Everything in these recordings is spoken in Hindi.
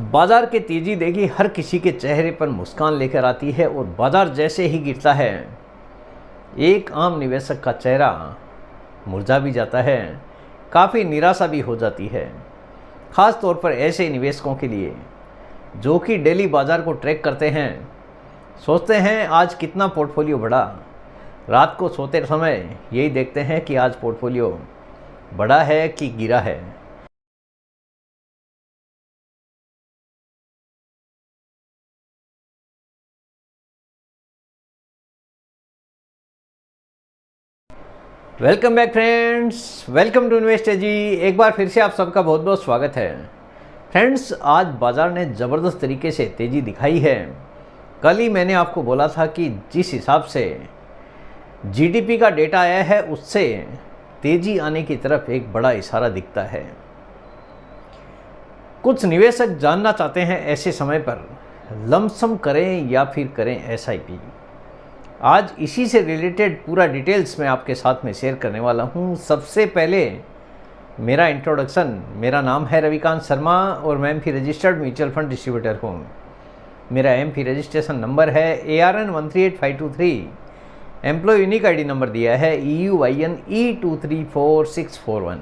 बाजार की तेजी देखी हर किसी के चेहरे पर मुस्कान लेकर आती है और बाजार जैसे ही गिरता है एक आम निवेशक का चेहरा मुरझा भी जाता है, काफ़ी निराशा भी हो जाती है। ख़ास तौर पर ऐसे निवेशकों के लिए जो कि डेली बाजार को ट्रैक करते हैं, सोचते हैं आज कितना पोर्टफोलियो बढ़ा। रात को सोते समय यही देखते हैं कि आज पोर्टफोलियो बढ़ा है कि गिरा है। Welcome back friends, welcome to invest ji. एक बार फिर से आप सबका बहुत बहुत स्वागत है। फ्रेंड्स, आज बाज़ार ने ज़बरदस्त तरीके से तेज़ी दिखाई है। कल ही मैंने आपको बोला था कि जिस हिसाब से जीडीपी का डेटा आया है उससे तेज़ी आने की तरफ एक बड़ा इशारा दिखता है। कुछ निवेशक जानना चाहते हैं ऐसे समय पर लमसम करें या फिर करें एसआईपी। आज इसी से रिलेटेड पूरा डिटेल्स मैं आपके साथ में शेयर करने वाला हूं। सबसे पहले मेरा इंट्रोडक्शन, मेरा नाम है रविकांत शर्मा और मैं AMFI registered mutual fund distributor हूं। मेरा एमफी रजिस्ट्रेशन नंबर है ARN 138523। Employee unique ID number दिया है EUIN E234641।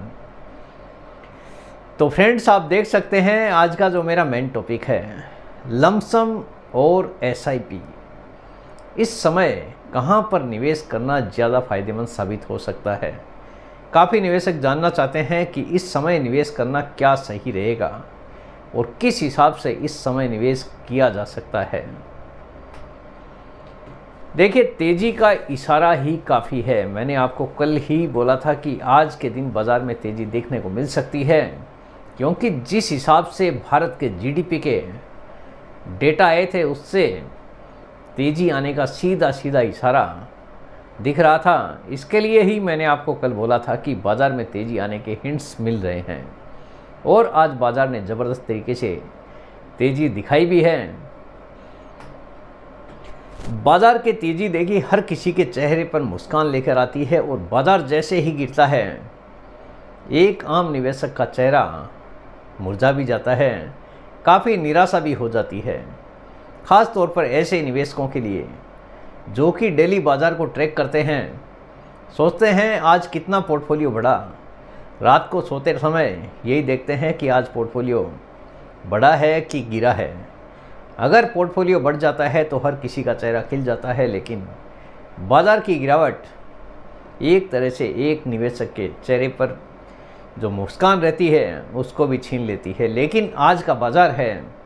तो फ्रेंड्स, आप देख सकते हैं आज का जो मेरा मेन टॉपिक है लमसम और एसआईपी। इस समय कहां पर निवेश करना ज़्यादा फायदेमंद साबित हो सकता है। काफ़ी निवेशक जानना चाहते हैं कि इस समय निवेश करना क्या सही रहेगा और किस हिसाब से इस समय निवेश किया जा सकता है। देखिए, तेज़ी का इशारा ही काफ़ी है। मैंने आपको कल ही बोला था कि आज के दिन बाज़ार में तेज़ी देखने को मिल सकती है, क्योंकि जिस हिसाब से भारत के जीडीपी के डेटा आए थे उससे तेज़ी आने का सीधा सीधा इशारा दिख रहा था। इसके लिए ही मैंने आपको कल बोला था कि बाज़ार में तेज़ी आने के हिंट्स मिल रहे हैं और आज बाज़ार ने ज़बरदस्त तरीके से तेज़ी दिखाई भी है। बाज़ार की तेज़ी देखी हर किसी के चेहरे पर मुस्कान लेकर आती है और बाज़ार जैसे ही गिरता है एक आम निवेशक का चेहरा मुरझा भी जाता है, काफ़ी निराशा भी हो जाती है। ख़ास तौर पर ऐसे निवेशकों के लिए जो कि डेली बाज़ार को ट्रैक करते हैं, सोचते हैं आज कितना पोर्टफोलियो बढ़ा। रात को सोते समय यही देखते हैं कि आज पोर्टफोलियो बढ़ा है कि गिरा है। अगर पोर्टफोलियो बढ़ जाता है तो हर किसी का चेहरा खिल जाता है, लेकिन बाज़ार की गिरावट एक तरह से एक निवेशक के चेहरे पर जो मुस्कान रहती है उसको भी छीन लेती है। लेकिन आज का बाज़ार है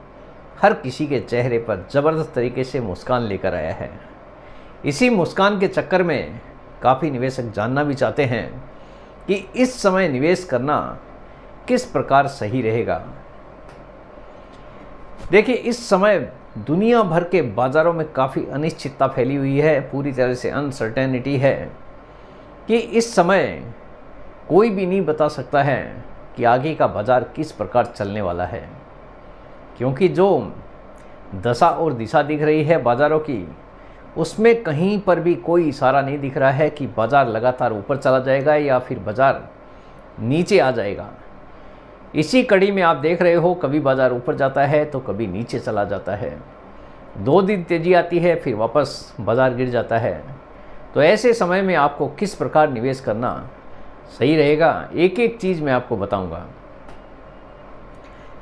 हर किसी के चेहरे पर ज़बरदस्त तरीके से मुस्कान लेकर आया है। इसी मुस्कान के चक्कर में काफ़ी निवेशक जानना भी चाहते हैं कि इस समय निवेश करना किस प्रकार सही रहेगा। देखिए, इस समय दुनिया भर के बाज़ारों में काफ़ी अनिश्चितता फैली हुई है, पूरी तरह से अनसर्टेनिटी है कि इस समय कोई भी नहीं बता सकता है कि आगे का बाज़ार किस प्रकार चलने वाला है, क्योंकि जो दशा और दिशा दिख रही है बाज़ारों की उसमें कहीं पर भी कोई इशारा नहीं दिख रहा है कि बाज़ार लगातार ऊपर चला जाएगा या फिर बाज़ार नीचे आ जाएगा। इसी कड़ी में आप देख रहे हो, कभी बाज़ार ऊपर जाता है तो कभी नीचे चला जाता है। 2 दिन तेज़ी आती है फिर वापस बाज़ार गिर जाता है। तो ऐसे समय में आपको किस प्रकार निवेश करना सही रहेगा, एक एक चीज़ मैं आपको बताऊंगा।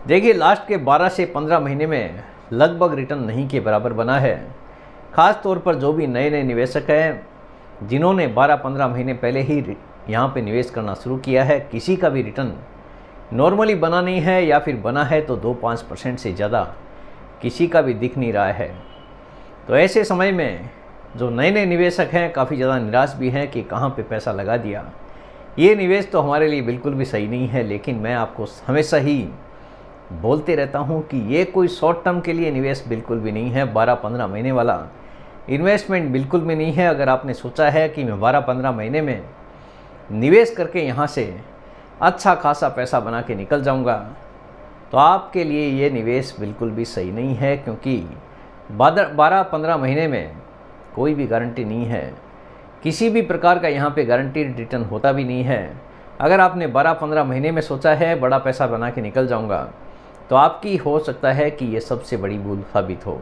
देखिए, लास्ट के 12 से 15 महीने में लगभग रिटर्न नहीं के बराबर बना है। ख़ास तौर पर जो भी नए नए निवेशक हैं जिन्होंने 12-15 महीने पहले ही यहाँ पे निवेश करना शुरू किया है, किसी का भी रिटर्न नॉर्मली बना नहीं है या फिर बना है तो 2-5% से ज़्यादा किसी का भी दिख नहीं रहा है। तो ऐसे समय में जो नए नए निवेशक हैं काफ़ी ज़्यादा निराश भी हैं कि कहाँ पे पैसा लगा दिया। ये निवेश तो हमारे लिए बिल्कुल भी सही नहीं है, लेकिन मैं आपको हमेशा ही बोलते रहता हूँ कि ये कोई शॉर्ट टर्म के लिए निवेश बिल्कुल भी नहीं है। 12-15 महीने वाला इन्वेस्टमेंट बिल्कुल भी नहीं है। अगर आपने सोचा है कि मैं 12-15 महीने में निवेश करके यहाँ से अच्छा खासा पैसा बना के निकल जाऊँगा, तो आपके लिए ये निवेश बिल्कुल भी सही नहीं है, क्योंकि 12-15 महीने में कोई भी गारंटी नहीं है। किसी भी प्रकार का यहाँ पे गारंटीड रिटर्न होता भी नहीं है। अगर आपने 12-15 महीने में सोचा है बड़ा पैसा बना के निकल जाऊँगा, तो आपकी हो सकता है कि ये सबसे बड़ी भूल साबित हो।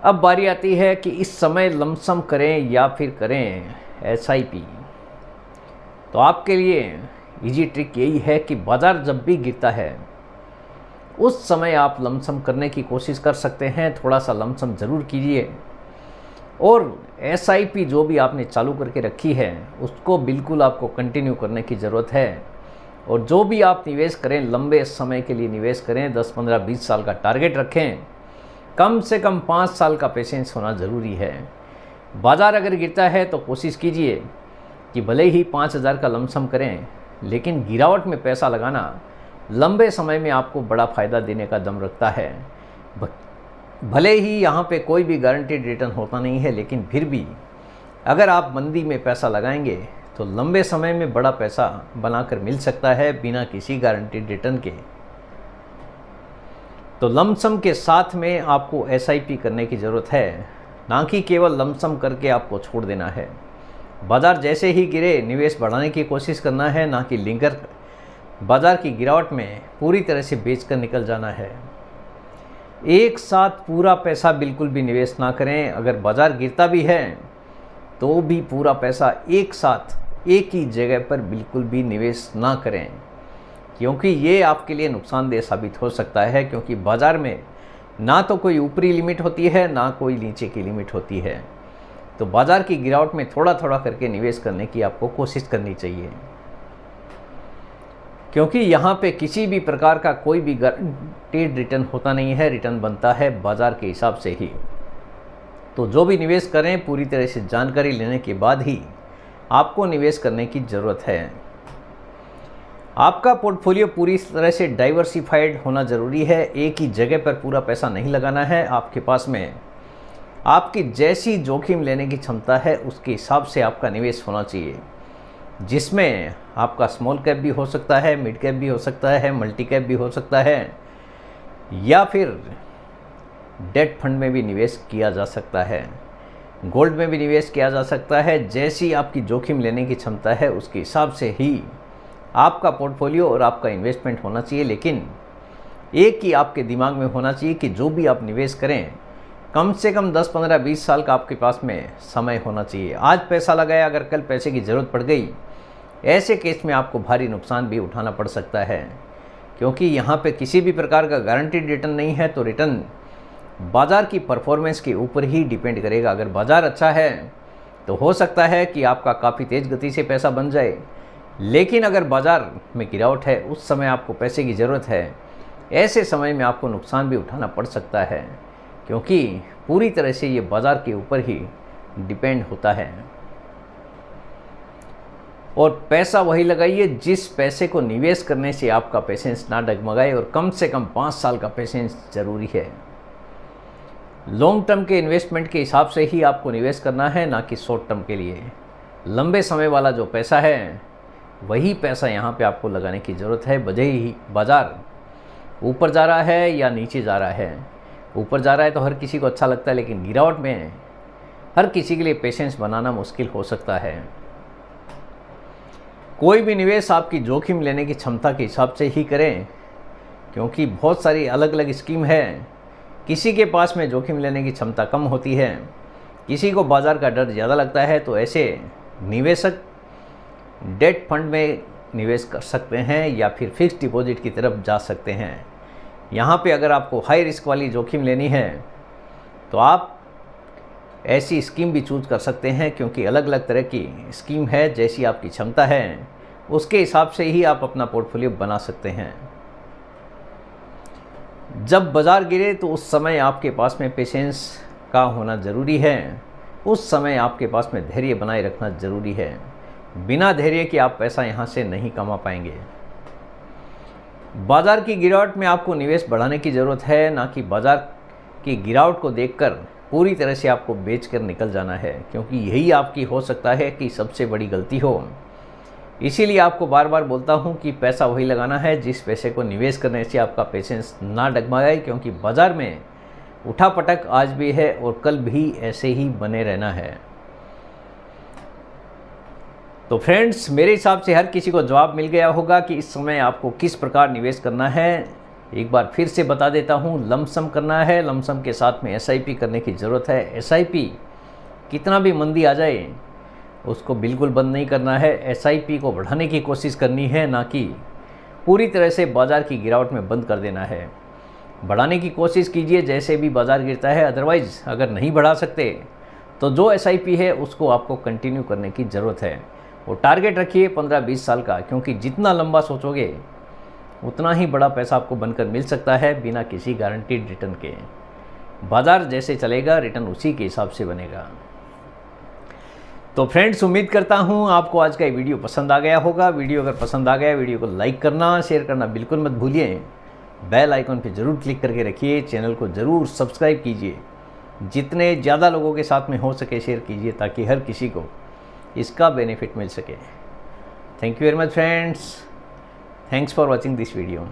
अब बारी आती है कि इस समय लमसम करें या फिर करें एसआईपी। तो आपके लिए इजी ट्रिक यही है कि बाज़ार जब भी गिरता है उस समय आप लमसम करने की कोशिश कर सकते हैं, थोड़ा सा लमसम ज़रूर कीजिए। और एसआईपी जो भी आपने चालू करके रखी है उसको बिल्कुल आपको कंटिन्यू करने की ज़रूरत है। और जो भी आप निवेश करें लंबे समय के लिए निवेश करें, 10, 15, 20 साल का टारगेट रखें। कम से कम 5 साल का पेशेंस होना ज़रूरी है। बाज़ार अगर गिरता है तो कोशिश कीजिए कि भले ही 5,000 का लमसम करें, लेकिन गिरावट में पैसा लगाना लंबे समय में आपको बड़ा फ़ायदा देने का दम रखता है। भले ही यहाँ पे कोई भी गारंटीड रिटर्न होता नहीं है, लेकिन फिर भी अगर आप मंदी में पैसा लगाएंगे तो लंबे समय में बड़ा पैसा बनाकर मिल सकता है बिना किसी गारंटीड रिटर्न के। तो लमसम के साथ में आपको एसआईपी करने की ज़रूरत है, ना कि केवल लमसम करके आपको छोड़ देना है। बाज़ार जैसे ही गिरे निवेश बढ़ाने की कोशिश करना है, ना कि लिंकर बाज़ार की गिरावट में पूरी तरह से बेचकर निकल जाना है। एक साथ पूरा पैसा बिल्कुल भी निवेश ना करें। अगर बाज़ार गिरता भी है तो भी पूरा पैसा एक साथ एक ही जगह पर बिल्कुल भी निवेश ना करें, क्योंकि ये आपके लिए नुकसानदेह साबित हो सकता है। क्योंकि बाज़ार में ना तो कोई ऊपरी लिमिट होती है, ना कोई नीचे की लिमिट होती है। तो बाज़ार की गिरावट में थोड़ा थोड़ा करके निवेश करने की आपको कोशिश करनी चाहिए, क्योंकि यहाँ पे किसी भी प्रकार का कोई भी गारंटीड रिटर्न होता नहीं है। रिटर्न बनता है बाज़ार के हिसाब से ही। तो जो भी निवेश करें पूरी तरह से जानकारी लेने के बाद ही आपको निवेश करने की ज़रूरत है। आपका पोर्टफोलियो पूरी तरह से डाइवर्सिफाइड होना ज़रूरी है। एक ही जगह पर पूरा पैसा नहीं लगाना है। आपके पास में आपकी जैसी जोखिम लेने की क्षमता है उसके हिसाब से आपका निवेश होना चाहिए, जिसमें आपका स्मॉल कैप भी हो सकता है, मिड कैप भी हो सकता है, मल्टी कैप भी हो सकता है, या फिर डेट फंड में भी निवेश किया जा सकता है, गोल्ड में भी निवेश किया जा सकता है। जैसी आपकी जोखिम लेने की क्षमता है उसके हिसाब से ही आपका पोर्टफोलियो और आपका इन्वेस्टमेंट होना चाहिए। लेकिन एक ही आपके दिमाग में होना चाहिए कि जो भी आप निवेश करें कम से कम 10, 15, 20 साल का आपके पास में समय होना चाहिए। आज पैसा लगाया, अगर कल पैसे की ज़रूरत पड़ गई, ऐसे केस में आपको भारी नुकसान भी उठाना पड़ सकता है, क्योंकि यहाँ पे किसी भी प्रकार का गारंटीड रिटर्न नहीं है। तो रिटर्न बाज़ार की परफॉर्मेंस के ऊपर ही डिपेंड करेगा। अगर बाज़ार अच्छा है तो हो सकता है कि आपका काफ़ी तेज़ गति से पैसा बन जाए, लेकिन अगर बाज़ार में गिरावट है उस समय आपको पैसे की ज़रूरत है, ऐसे समय में आपको नुकसान भी उठाना पड़ सकता है, क्योंकि पूरी तरह से ये बाज़ार के ऊपर ही डिपेंड होता है। और पैसा वही लगाइए जिस पैसे को निवेश करने से आपका पेशेंस ना डगमगाए, और कम से कम 5 साल का पेशेंस ज़रूरी है। लॉन्ग टर्म के इन्वेस्टमेंट के हिसाब से ही आपको निवेश करना है, ना कि शॉर्ट टर्म के लिए। लंबे समय वाला जो पैसा है वही पैसा यहाँ पे आपको लगाने की ज़रूरत है। भले ही बाज़ार ऊपर जा रहा है या नीचे जा रहा है। ऊपर जा रहा है तो हर किसी को अच्छा लगता है, लेकिन गिरावट में हर किसी के लिए पेशेंस बनाना मुश्किल हो सकता है। कोई भी निवेश आपकी जोखिम लेने की क्षमता के हिसाब से ही करें, क्योंकि बहुत सारी अलग अलग स्कीम है। किसी के पास में जोखिम लेने की क्षमता कम होती है, किसी को बाज़ार का डर ज़्यादा लगता है। तो ऐसे निवेशक डेट फंड में निवेश कर सकते हैं या फिर फिक्स्ड डिपॉजिट की तरफ जा सकते हैं। यहाँ पे अगर आपको हाई रिस्क वाली जोखिम लेनी है तो आप ऐसी स्कीम भी चूज़ कर सकते हैं, क्योंकि अलग अलग तरह की स्कीम है। जैसी आपकी क्षमता है उसके हिसाब से ही आप अपना पोर्टफोलियो बना सकते हैं। जब बाज़ार गिरे तो उस समय आपके पास में पेशेंस का होना ज़रूरी है। उस समय आपके पास में धैर्य बनाए रखना ज़रूरी है। बिना धैर्य के आप पैसा यहाँ से नहीं कमा पाएंगे। बाज़ार की गिरावट में आपको निवेश बढ़ाने की ज़रूरत है, ना कि बाज़ार की गिरावट को देखकर पूरी तरह से आपको बेचकर निकल जाना है, क्योंकि यही आपकी हो सकता है कि सबसे बड़ी गलती हो। इसीलिए आपको बार बार बोलता हूँ कि पैसा वही लगाना है जिस पैसे को निवेश करने से आपका पेशेंस ना डगमगाए, क्योंकि बाज़ार में उठापटक आज भी है और कल भी ऐसे ही बने रहना है। तो फ्रेंड्स, मेरे हिसाब से हर किसी को जवाब मिल गया होगा कि इस समय आपको किस प्रकार निवेश करना है। एक बार फिर से बता देता हूँ, लमसम करना है, लमसम के साथ में SIP करने की ज़रूरत है। SIP कितना भी मंदी आ जाए उसको बिल्कुल बंद नहीं करना है, SIP को बढ़ाने की कोशिश करनी है, ना कि पूरी तरह से बाज़ार की गिरावट में बंद कर देना है। बढ़ाने की कोशिश कीजिए जैसे भी बाज़ार गिरता है, अदरवाइज़ अगर नहीं बढ़ा सकते तो जो SIP है उसको आपको कंटिन्यू करने की ज़रूरत है। वो टारगेट रखिए 15-20 साल का, क्योंकि जितना लंबा सोचोगे उतना ही बड़ा पैसा आपको बनकर मिल सकता है बिना किसी गारंटीड रिटर्न के। बाज़ार जैसे चलेगा रिटर्न उसी के हिसाब से बनेगा। तो फ्रेंड्स, उम्मीद करता हूँ आपको आज का ये वीडियो पसंद आ गया होगा। वीडियो अगर पसंद आ गया, वीडियो को लाइक करना, शेयर करना बिल्कुल मत भूलिए। बेल आइकन पे ज़रूर क्लिक करके रखिए, चैनल को ज़रूर सब्सक्राइब कीजिए। जितने ज़्यादा लोगों के साथ में हो सके शेयर कीजिए, ताकि हर किसी को इसका बेनिफिट मिल सके। Thank you very much friends, thanks for watching this video.